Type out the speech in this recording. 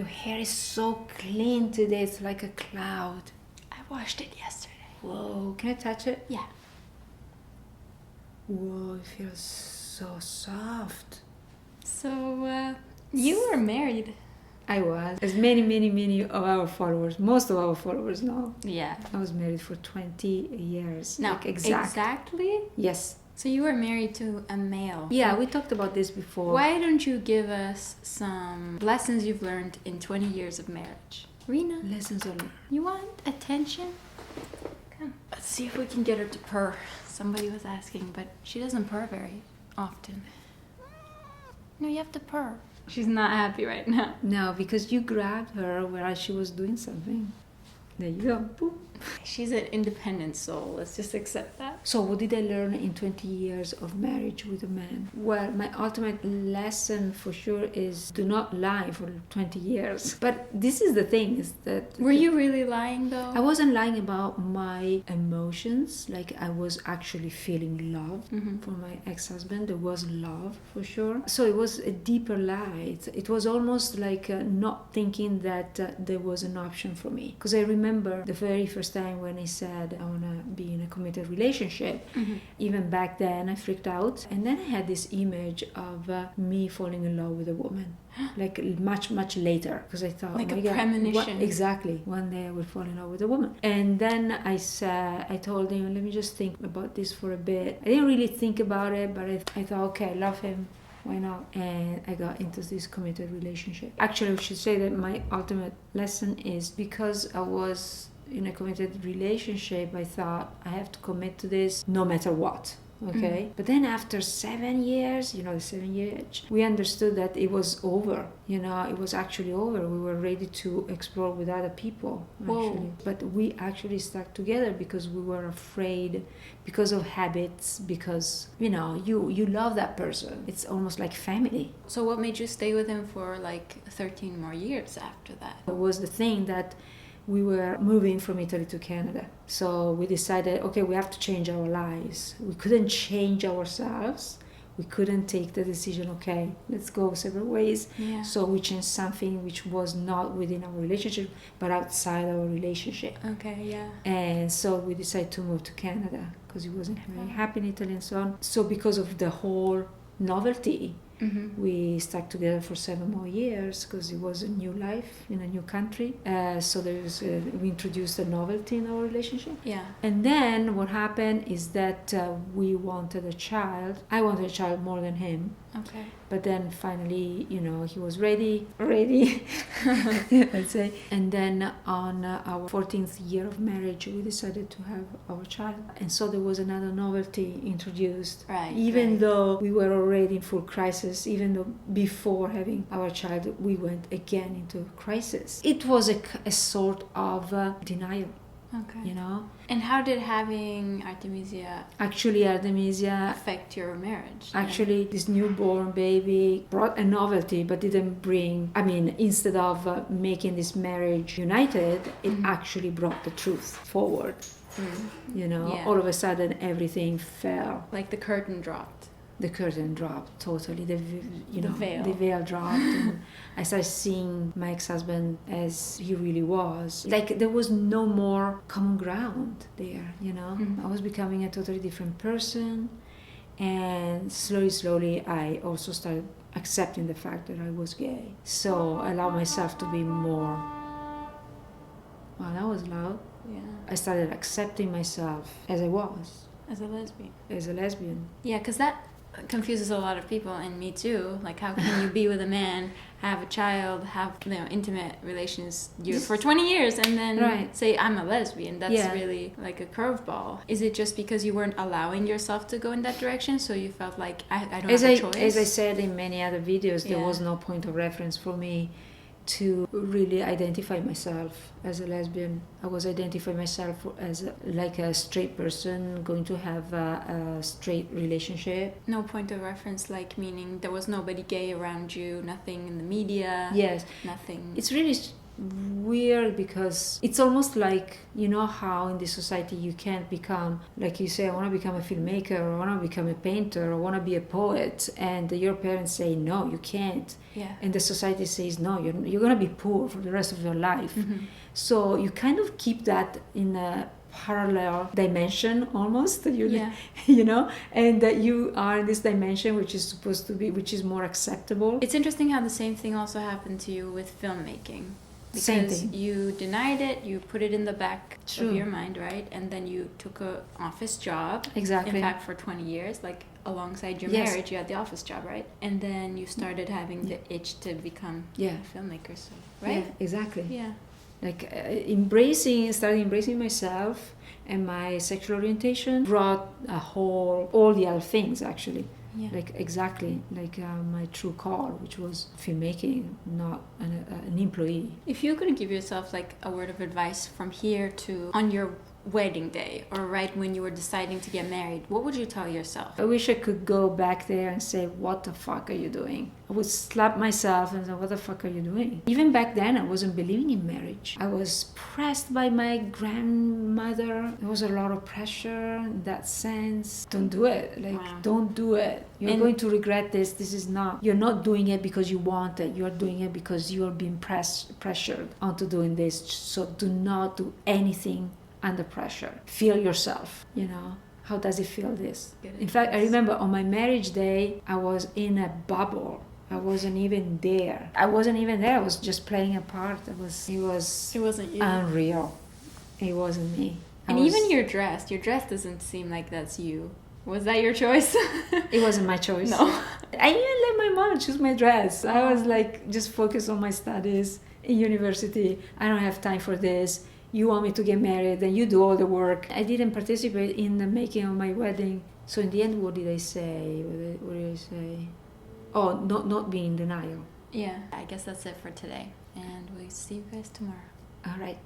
hair is so clean today. It's like a cloud. I washed it yesterday. Whoa, can I touch it? Yeah. Whoa, it feels so soft. So, you were married. I was. As many of our followers, most of our followers know. Yeah. I was married for 20 years. No, like exactly? Yes. So you were married to a male. Yeah, we talked about this before. Why don't you give us some lessons you've learned in 20 years of marriage? Rena, Lessons are learned. you want attention? Come. Let's see if we can get her to purr. Somebody was asking, but she doesn't purr very often. No, you have to purr. She's not happy right now. No, because you grabbed her while she was doing something. There you go. Boop. She's an independent soul. Let's just accept that. So what did I learn in 20 years of marriage with a man? Well, my ultimate lesson for sure is do not lie for 20 years. But this is the thing, is that... Were you really lying though? I wasn't lying about my emotions. Like, I was actually feeling love for my ex-husband. There was love for sure. So it was a deeper lie. It was almost like not thinking that there was an option for me. Because I remember the very first time when he said I want to be in a committed relationship. Even back then I freaked out, and then I had this image of me falling in love with a woman, like much later, because I thought, like oh my a God, premonition. Exactly, one day I will fall in love with a woman. And then I told him, let me just think about this for a bit. I didn't really think about it, but I thought, okay, I love him, why not? And I got into this committed relationship. Actually, I should say that my ultimate lesson is because I was in a committed relationship, I thought I have to commit to this no matter what. Okay. But then after 7 years, the 7 years, we understood that it was over. It was actually over. We were ready to explore with other people, actually. Whoa. But we actually stuck together because we were afraid, because of habits, because, you love that person. It's almost like family. So what made you stay with him for like 13 more years after that? It was the thing that we were moving from Italy to Canada. So we decided, okay, we have to change our lives. We couldn't change ourselves. We couldn't take the decision, okay, let's go separate ways. Yeah. So we changed something which was not within our relationship, but outside our relationship. Okay, yeah. And so we decided to move to Canada because he wasn't very happy in Italy and so on. So because of the whole novelty, we stuck together for 7 more years because it was a new life in a new country. So we introduced a novelty in our relationship. Yeah. And then what happened is that we wanted a child. I wanted a child more than him. Okay. But then finally, he was ready, let's say. And then on our 14th year of marriage, we decided to have our child. And so there was another novelty introduced. Right. Even though we were already in full crisis, even though before having our child, we went again into crisis. It was a sort of denial. Okay. And how did having Artemisia affect your marriage? Actually, this newborn baby brought a novelty, but didn't bring, instead of making this marriage united, it actually brought the truth forward. All of a sudden everything fell. Like the curtain dropped. The curtain dropped totally. The veil dropped. And I started seeing my ex-husband as he really was. Like there was no more common ground there. I was becoming a totally different person, and slowly I also started accepting the fact that I was gay. So I allowed myself to be more. Wow, that was loud. Yeah. I started accepting myself as I was. As a lesbian. Yeah, because that confuses a lot of people, and me too. Like, how can you be with a man, have a child, have intimate relations for 20 years, and then say I'm a lesbian? That's really like a curveball. Is it just because you weren't allowing yourself to go in that direction, so you felt like I don't have a choice? As I said in many other videos, there was no point of reference for me to really identify myself as a lesbian. I was identifying myself as a straight person going to have a straight relationship. No point of reference, like meaning there was nobody gay around you, nothing in the media. Yes. Nothing. It's really weird because it's almost like, you know how in this society you can't become, like you say, I want to become a filmmaker, or I want to become a painter, or I want to be a poet, and your parents say no, you can't. Yeah. And the society says no, you're going to be poor for the rest of your life. Mm-hmm. So you kind of keep that in a parallel dimension almost, you know, and that you are in this dimension which is supposed to be, which is more acceptable. It's interesting how the same thing also happened to you with filmmaking. Because Same thing. You denied it, you put it in the back True. of your mind, right? And then you took an office job. Exactly. In fact, for 20 years, like alongside your Yes. marriage, you had the office job, right? And then you started having the itch to become a filmmaker, so, right? Yeah, exactly. Yeah. Like starting embracing myself and my sexual orientation brought all the other things actually. Yeah. Like exactly like my true call, which was filmmaking, not an employee. If you could give yourself like a word of advice from here to on your wedding day, or right when you were deciding to get married, what would you tell yourself? I wish I could go back there and say, what the fuck are you doing? I would slap myself and say, what the fuck are you doing? Even back then, I wasn't believing in marriage. I was pressed by my grandmother. There was a lot of pressure in that sense. Don't do it. Like, Wow. Don't do it. You're going to regret this. This is not, you're not doing it because you want it. You're doing it because you're being pressured onto doing this. So do not do anything under pressure. Feel yourself, you know. How does it feel this? In fact, I remember on my marriage day, I was in a bubble. I wasn't even there. I was just playing a part. It wasn't you. Unreal. It wasn't me. Even your dress doesn't seem like that's you. Was that your choice? It wasn't my choice. No. I even let my mom choose my dress. I was like, just focus on my studies in university. I don't have time for this. You want me to get married, then you do all the work. I didn't participate in the making of my wedding. So in the end, what did I say? What did I say? Oh, not being in denial. Yeah, I guess that's it for today. And we'll see you guys tomorrow. All right.